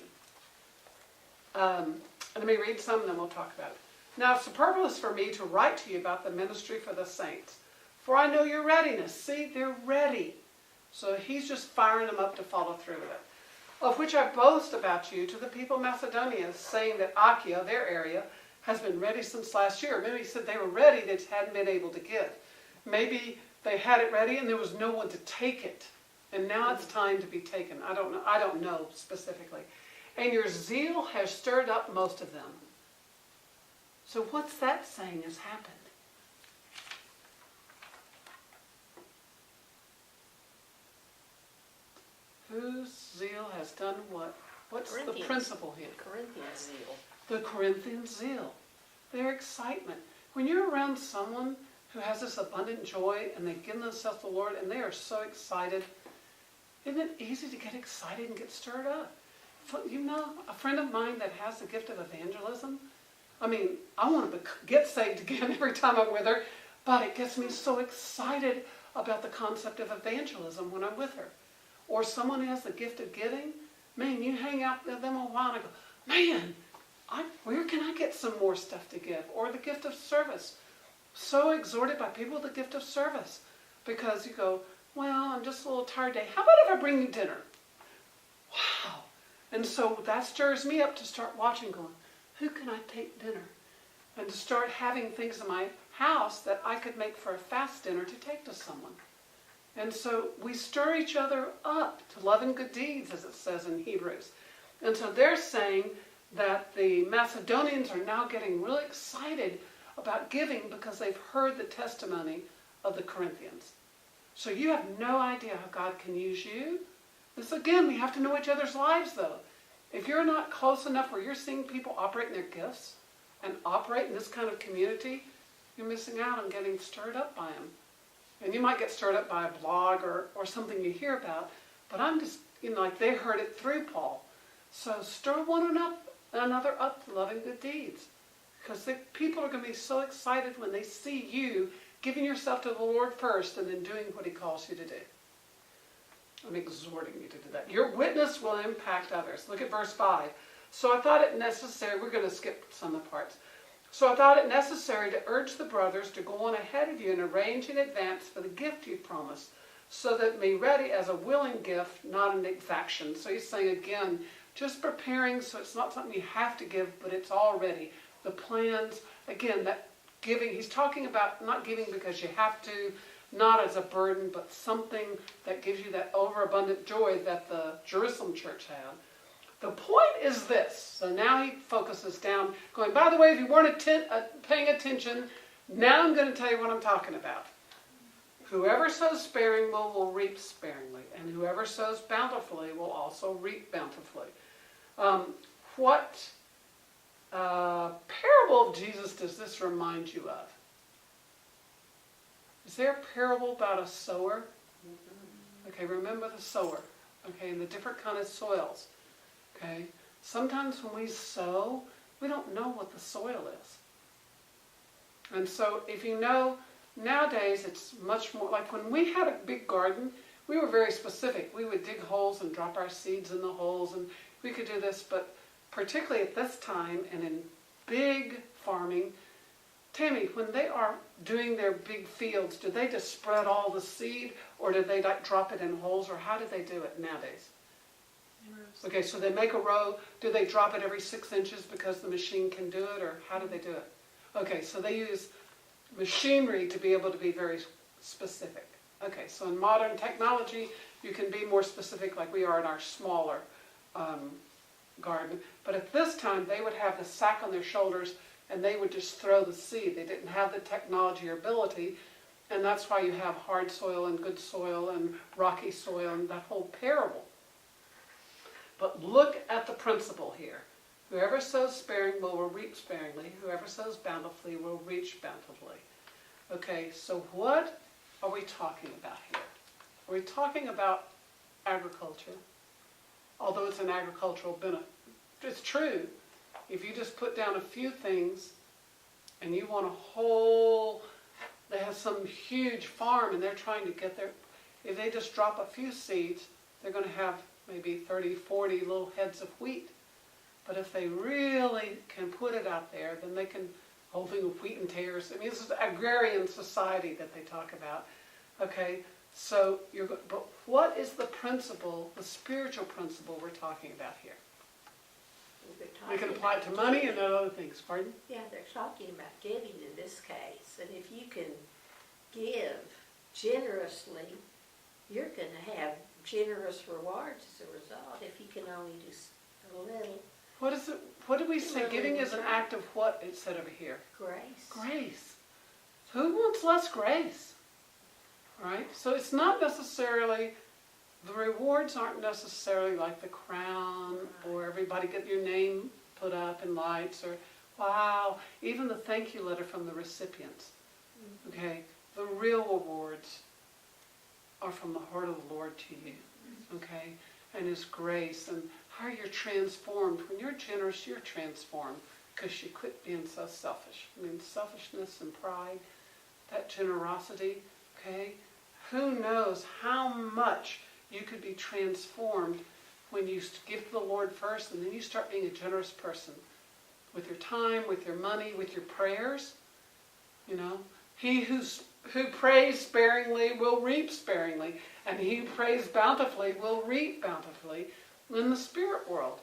Let me read some and then we'll talk about it. Now, it's superfluous for me to write to you about the ministry for the saints, for I know your readiness. See, they're ready. So he's just firing them up to follow through with it. Of which I boast about you to the people of Macedonia, saying that Achaia, their area, has been ready since last year. Maybe he said they were ready, they just hadn't been able to give. Maybe they had it ready and there was no one to take it. And now it's time to be taken. I don't know specifically. And your zeal has stirred up most of them. So what's that saying has happened? Whose zeal has done what? What's the Corinthians. principle here? Corinthians zeal. The Corinthian zeal. Their excitement. When you're around someone who has this abundant joy and they've given themselves to the Lord and they are so excited, isn't it easy to get excited and get stirred up? You know, a friend of mine that has the gift of evangelism, I mean, I want to get saved again every time I'm with her, but it gets me so excited about the concept of evangelism when I'm with her. Or someone who has the gift of giving, man, you hang out with them a while and I go, man, where can I get some more stuff to give? Or the gift of service. So exhorted by people with the gift of service. Because you go, well, I'm just a little tired today. How about if I bring you dinner? Wow. And so that stirs me up to start watching, going, who can I take dinner? And to start having things in my house that I could make for a fast dinner to take to someone. And so we stir each other up to love and good deeds, as it says in Hebrews. And so they're saying that the Macedonians are now getting really excited about giving because they've heard the testimony of the Corinthians. So you have no idea how God can use you. This, again, we have to know each other's lives, though. If you're not close enough where you're seeing people operate in their gifts and operate in this kind of community, you're missing out on getting stirred up by them. And you might get stirred up by a blog or something you hear about, but I'm just, like they heard it through Paul. So stir one another up to loving good deeds. Because the people are going to be so excited when they see you giving yourself to the Lord first and then doing what he calls you to do. I'm exhorting you to do that. Your witness will impact others. Look at verse 5. So I thought it necessary, we're going to skip some of the parts. So I thought it necessary to urge the brothers to go on ahead of you and arrange in advance for the gift you promised, so that it may be ready as a willing gift, not an exaction. So he's saying again, just preparing so it's not something you have to give, but it's all ready. The plans, again, that giving, he's talking about not giving because you have to, not as a burden, but something that gives you that overabundant joy that the Jerusalem church had. The point is this. So now he focuses down, going, by the way, if you weren't paying attention, now I'm going to tell you what I'm talking about. Whoever sows sparingly will reap sparingly, and whoever sows bountifully will also reap bountifully. What parable of Jesus does this remind you of? Is there a parable about a sower? Okay, remember the sower. Okay, and the different kind of soils. Okay, sometimes when we sow, we don't know what the soil is. And so if you know, nowadays it's much more, like when we had a big garden, we were very specific. We would dig holes and drop our seeds in the holes, and we could do this, but particularly at this time and in big farming, Tammy, when they are doing their big fields, do they just spread all the seed, or do they drop it in holes, or how do they do it nowadays? Okay, so they make a row. Do they drop it every 6 inches because the machine can do it, or how do they do it? Okay, so they use machinery to be able to be very specific. Okay, so in modern technology, you can be more specific like we are in our smaller garden. But at this time, they would have the sack on their shoulders, and they would just throw the seed. They didn't have the technology or ability, and that's why you have hard soil and good soil and rocky soil and that whole parable. But look at the principle here. Whoever sows sparingly will reap sparingly. Whoever sows bountifully will reap bountifully. Okay, so what are we talking about here? Are we talking about agriculture? Although it's an agricultural benefit. It's true. If you just put down a few things and you want a whole, they have some huge farm and they're trying to get their, if they just drop a few seeds, they're going to have maybe 30, 40 little heads of wheat. But if they really can put it out there, then they can, whole thing of wheat and tares. I mean, this is agrarian society that they talk about. Okay, so but what is the principle, the spiritual principle we're talking about here? We can apply it to money and other things. Pardon? Yeah, they're talking about giving in this case. And if you can give generously, you're going to have generous rewards as a result. If you can only do a little. What is it? What do we say? Giving is an act of what? It said over here. Grace. Grace. Who wants less grace? Right? So it's not necessarily, the rewards aren't necessarily like the crown or everybody get your name put up in lights or, wow, even the thank you letter from the recipients. Okay? The real rewards are from the heart of the Lord to you. Okay? And His grace and how you're transformed. When you're generous, you're transformed because you quit being so selfish. I mean, selfishness and pride, that generosity, okay? Who knows how much you could be transformed when you give to the Lord first and then you start being a generous person with your time, with your money, with your prayers. You know, he who prays sparingly will reap sparingly, and he who prays bountifully will reap bountifully in the spirit world.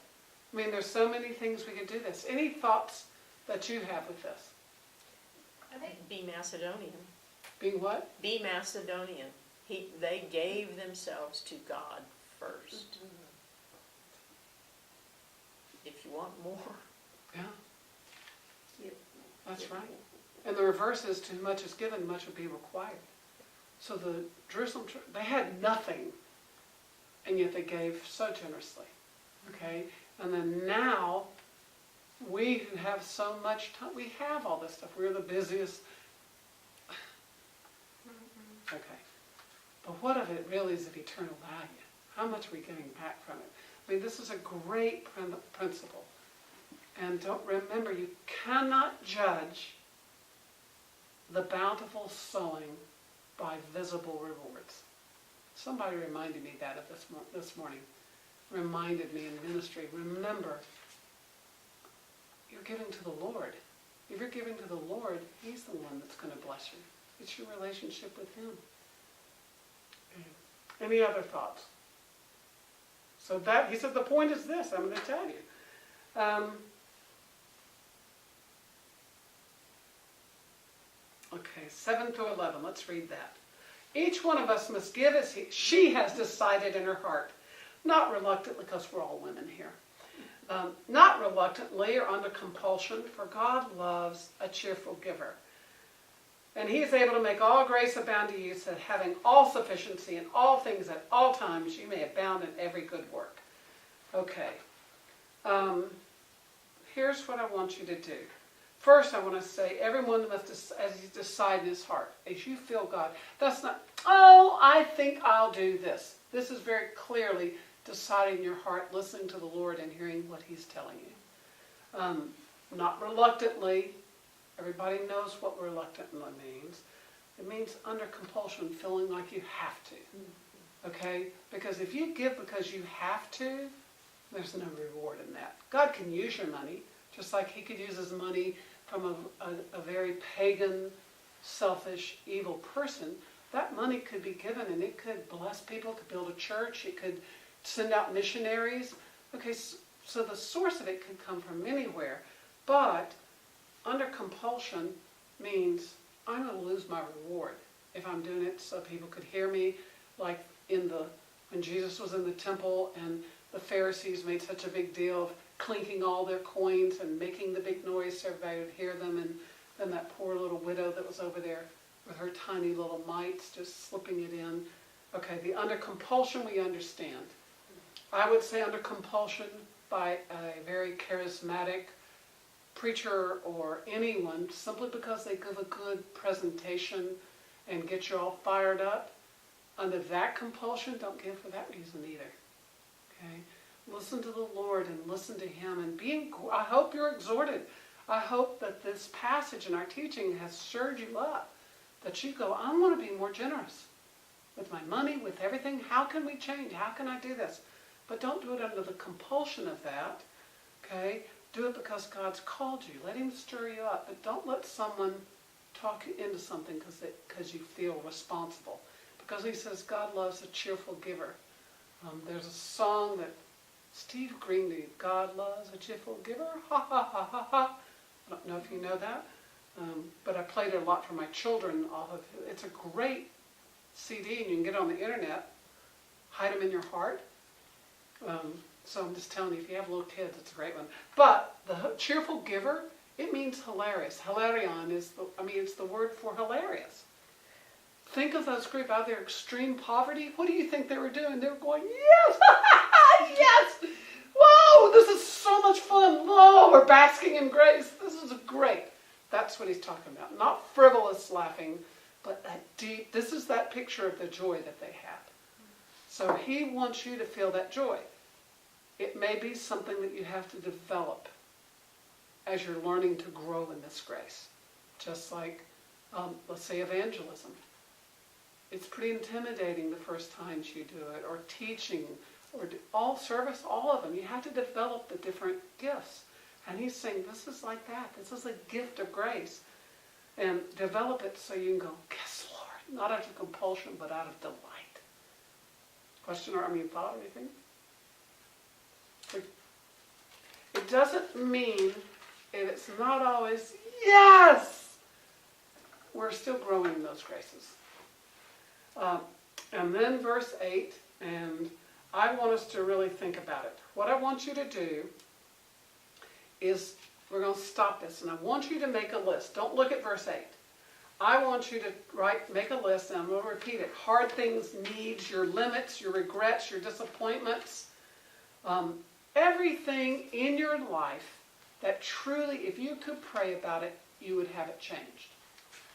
I mean, there's so many things we can do this. Any thoughts that you have with this? I think be Macedonian. Being what? Be Macedonian. They gave themselves to God first. If you want more. Yeah. Yep. That's right. And the reverse is, too much is given, much will be required. So the Jerusalem church, they had nothing, and yet they gave so generously. Okay? And then now, we who have so much time, we have all this stuff. We're the busiest. Okay. But what of it really is of eternal value? How much are we getting back from it? I mean, this is a great principle. And don't remember, you cannot judge the bountiful sowing by visible rewards. Somebody reminded me that this morning. Reminded me in ministry. Remember, you're giving to the Lord. If you're giving to the Lord, He's the one that's going to bless you. It's your relationship with Him. Any other thoughts? So that, he said, the point is this, I'm going to tell you. Okay, 7 through 11, let's read that. Each one of us must give as she has decided in her heart. Not reluctantly, because we're all women here. Not reluctantly or under compulsion, for God loves a cheerful giver. And He is able to make all grace abound to you, so that having all sufficiency in all things at all times, you may abound in every good work. Okay. Here's what I want you to do. First, I want to say, everyone must, as he decide in his heart, as you feel God. That's not, oh, I think I'll do this. This is very clearly deciding in your heart, listening to the Lord and hearing what He's telling you. Not reluctantly. Everybody knows what reluctantly means. It means under compulsion, feeling like you have to. Okay? Because if you give because you have to, there's no reward in that. God can use your money, just like He could use His money from a very pagan, selfish, evil person. That money could be given and it could bless people, could build a church, it could send out missionaries. Okay, so the source of it could come from anywhere. But under compulsion means I'm going to lose my reward if I'm doing it so people could hear me, like when Jesus was in the temple and the Pharisees made such a big deal of clinking all their coins and making the big noise so everybody would hear them, and then that poor little widow that was over there with her tiny little mites just slipping it in. Okay, the under compulsion we understand. I would say under compulsion by a very charismatic preacher or anyone, simply because they give a good presentation and get you all fired up. Under that compulsion, don't give for that reason either. Okay? Listen to the Lord and listen to Him, and I hope you're exhorted. I hope that this passage in our teaching has stirred you up, that you go, I want to be more generous with my money, with everything. How can we change? How can I do this? But don't do it under the compulsion of that. Okay? Do it because God's called you. Let Him stir you up, but don't let someone talk you into something because you feel responsible. Because He says God loves a cheerful giver. There's a song that Steve Green did, God loves a cheerful giver, ha ha ha ha ha. I don't know if you know that, but I played it a lot for my children. It's a great CD, and you can get it on the internet. Hide them in your heart. So I'm just telling you, if you have little kids, it's a great one. But the cheerful giver, it means hilarious. Hilarion it's the word for hilarious. Think of those group out there, extreme poverty. What do you think they were doing? They were going, yes, yes, whoa, this is so much fun. Whoa, we're basking in grace. This is great. That's what He's talking about. Not frivolous laughing, but that deep, this is that picture of the joy that they had. So He wants you to feel that joy. It may be something that you have to develop as you're learning to grow in this grace. Just like, let's say, evangelism. It's pretty intimidating the first times you do it, or teaching, or all service, all of them. You have to develop the different gifts. And He's saying, this is like that. This is a gift of grace. And develop it so you can go, yes, Lord. Not out of compulsion, but out of delight. Question or thought or anything? It doesn't mean, and it's not always, yes! We're still growing in those graces. And then verse 8, and I want us to really think about it. What I want you to do is, we're going to stop this, and I want you to make a list. Don't look at verse 8. I want you to make a list, and I'm going to repeat it. Hard things, needs, your limits, your regrets, your disappointments, everything in your life that truly, if you could pray about it, you would have it changed.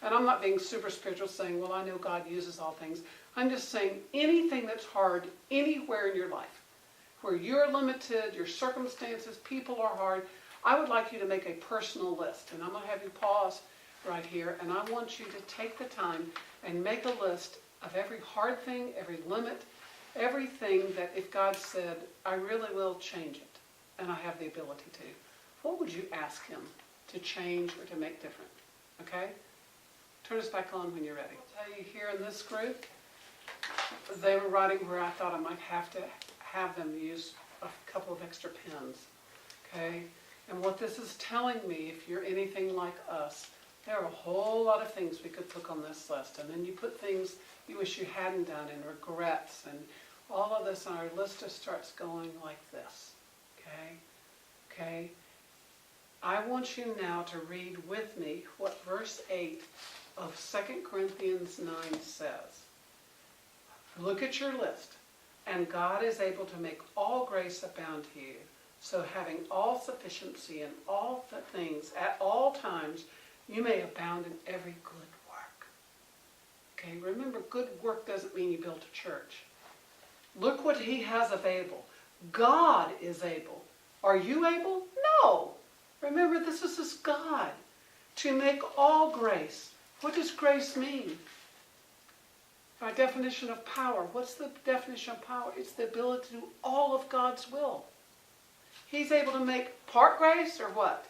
And I'm not being super spiritual saying, well, I know God uses all things. I'm just saying anything that's hard anywhere in your life, where you're limited, your circumstances, people are hard, I would like you to make a personal list. And I'm going to have you pause right here, and I want you to take the time and make a list of every hard thing, every limit, everything that if God said, I really will change it, and I have the ability to, what would you ask Him to change or to make different? Okay? Turn us back on when you're ready. I'll tell you, here in this group, they were writing where I thought I might have to have them use a couple of extra pens. Okay? And what this is telling me, if you're anything like us, there are a whole lot of things we could put on this list. And then you put things you wish you hadn't done, and regrets, and all of this, and our list just starts going like this. Okay? Okay? I want you now to read with me what verse 8 of 2 Corinthians 9 says. Look at your list. And God is able to make all grace abound to you, so having all sufficiency in all things at all times, you may abound in every good work. Okay, remember, good work doesn't mean you built a church. Look what He has available. God is able. Are you able? No. Remember, this is His God to make all grace. What does grace mean? By definition of power, what's the definition of power? It's the ability to do all of God's will. He's able to make part grace or what?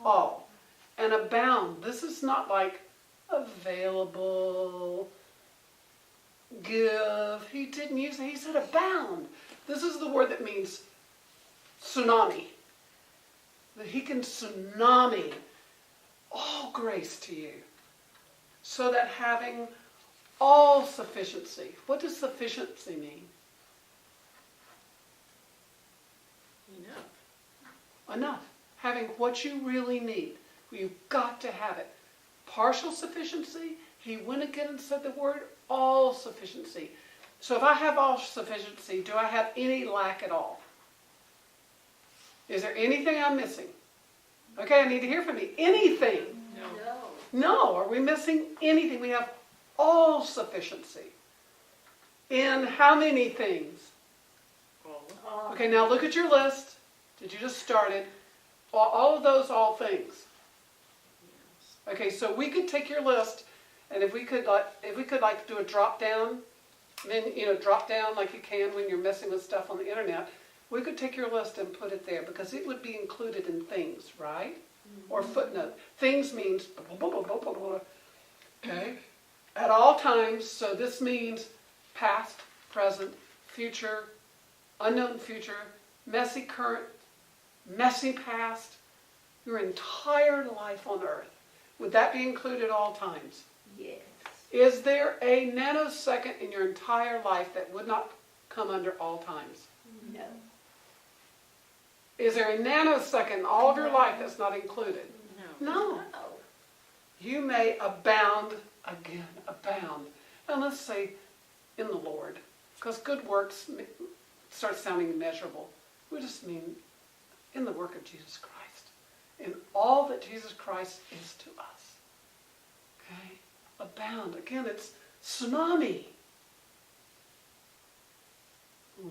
All. And abound. This is not like available, give. He didn't use it. He said abound. This is the word that means tsunami. That He can tsunami all grace to you. So that having all sufficiency. What does sufficiency mean? Enough. enough. Having what you really need. You've got to have it. Partial sufficiency, he went again and said the word all sufficiency. So if I have all sufficiency, do I have any lack at all? Is there anything I'm missing? Okay, I need to hear from you. Anything? No. No. Are we missing anything? We have all sufficiency. In how many things? Okay, now look at your list. Did you just start it? All of those all things. Okay, so we could take your list, and if we could do a drop down, then drop down like you can when you're messing with stuff on the internet. We could take your list and put it there because it would be included in things, right? Or footnote. Things means blah, blah, blah, blah, blah, blah. Okay, at all times. So this means past, present, future, unknown future, messy current, messy past, your entire life on earth. Would that be included at all times? Yes. Is there a nanosecond in your entire life that would not come under all times? No. Is there a nanosecond in all of your life that's not included? No. No. No. You may abound, again, abound. And let's say in the Lord, because good works start sounding immeasurable. We just mean in the work of Jesus Christ. In all that Jesus Christ is to us. Okay? Abound. Again, it's tsunami.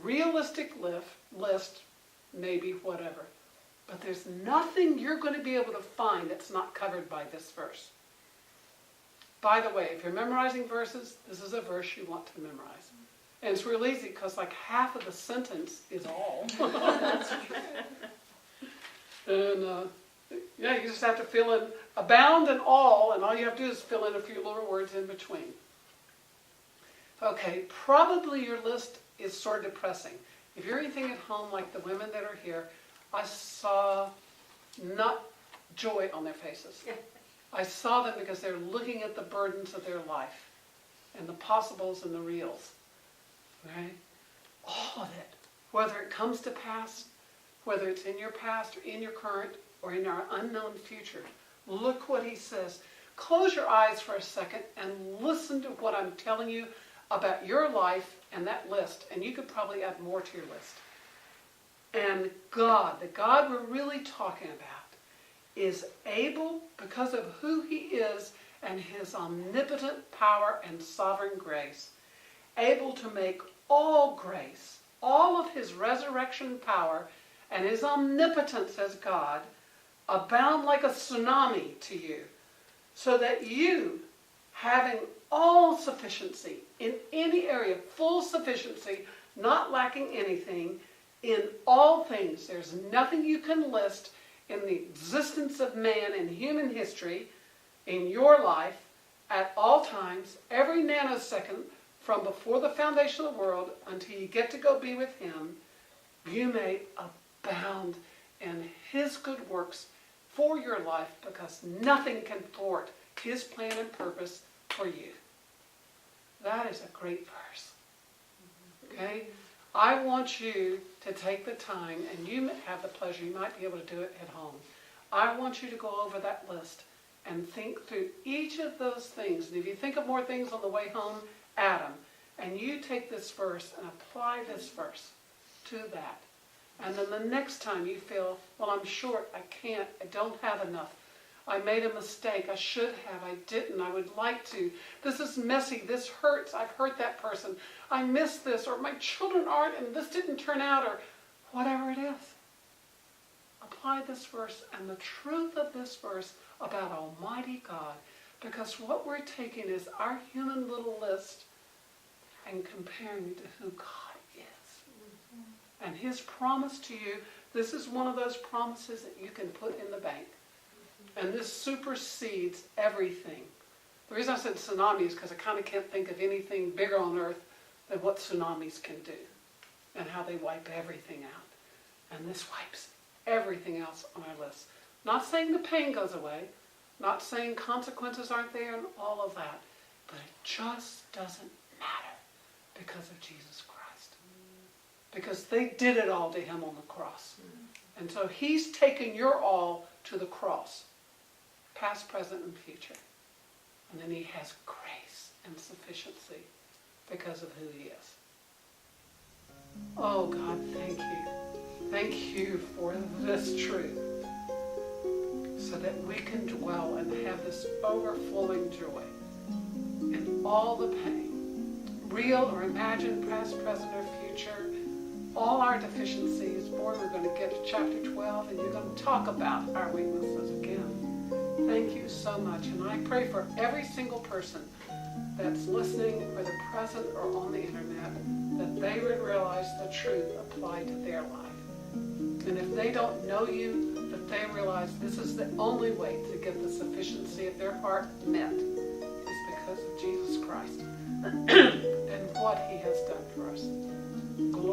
Realistic list, maybe whatever. But there's nothing you're going to be able to find that's not covered by this verse. By the way, if you're memorizing verses, this is a verse you want to memorize. And it's real easy because like half of the sentence is all. And you just have to fill in abound and all you have to do is fill in a few little words in between. Okay, probably your list is sort of depressing. If you're anything at home like the women that are here, I saw not joy on their faces. I saw them because they're looking at the burdens of their life and the possibles and the reals. Right? All of it. Whether it comes to pass, whether it's in your past or in your current or in our unknown future. Look what he says. Close your eyes for a second and listen to what I'm telling you about your life and that list. And you could probably add more to your list. And God, the God we're really talking about, is able, because of who he is and his omnipotent power and sovereign grace, able to make all grace, all of his resurrection power, and his omnipotence as God, abound like a tsunami to you, so that you, having all sufficiency in any area, full sufficiency, not lacking anything, in all things, there's nothing you can list in the existence of man in human history, in your life, at all times, every nanosecond, from before the foundation of the world until you get to go be with him, you may abound in his good works for your life because nothing can thwart his plan and purpose for you. That is a great verse. Okay? I want you to take the time, and you have the pleasure, you might be able to do it at home. I want you to go over that list and think through each of those things. And if you think of more things on the way home, add them. And you take this verse and apply this verse to that. And then the next time you feel, well, I'm short, I can't, I don't have enough. I made a mistake, I should have, I didn't, I would like to. This is messy, this hurts, I've hurt that person. I missed this, or my children aren't, and this didn't turn out, or whatever it is. Apply this verse and the truth of this verse about Almighty God. Because what we're taking is our human little list and comparing it to who God is. And his promise to you, this is one of those promises that you can put in the bank. And this supersedes everything. The reason I said tsunami is because I kind of can't think of anything bigger on earth than what tsunamis can do. And how they wipe everything out. And this wipes everything else on our list. Not saying the pain goes away. Not saying consequences aren't there and all of that. But it just doesn't matter because of Jesus Christ. Because they did it all to him on the cross. And so he's taken your all to the cross, past, present, and future. And then he has grace and sufficiency because of who he is. Oh God, thank you. Thank you for this truth, so that we can dwell and have this overflowing joy in all the pain, real or imagined, past, present, or future, all our deficiencies. Boy, we're going to get to chapter 12, and you're going to talk about our weaknesses again. Thank you so much. And I pray for every single person that's listening, whether present or on the internet, that they would realize the truth applied to their life. And if they don't know you, that they realize this is the only way to get the sufficiency of their heart met, is because of Jesus Christ and what he has done for us. Glory